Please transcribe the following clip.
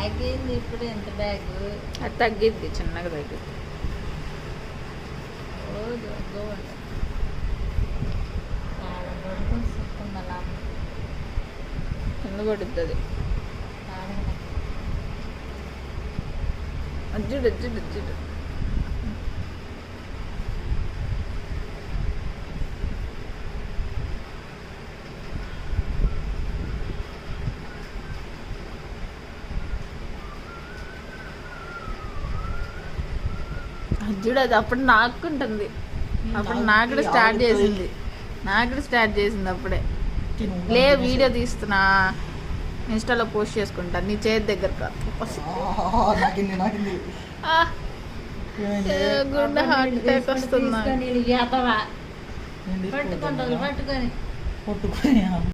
తగ్గింది ఇప్పుడు ఎంత బ్యాగ్ అది తగ్గిద్ది, చిన్నగా తగ్గిద్ది. కింద పడుతుంది. అజ్జుడు అజ్జుడు అజ్జుడు. అజ్జుడు అది అప్పుడు నాకుంటుంది. అప్పుడు నాకు కూడా స్టార్ట్ చేసింది. అప్పుడే లే వీడియో తీస్తున్నా, ఇన్స్టాలో పోస్ట్ చేసుకుంటా. నీ చేతి దగ్గర గుండె హార్ట్ అటాక్ వస్తుంది. పట్టుకొని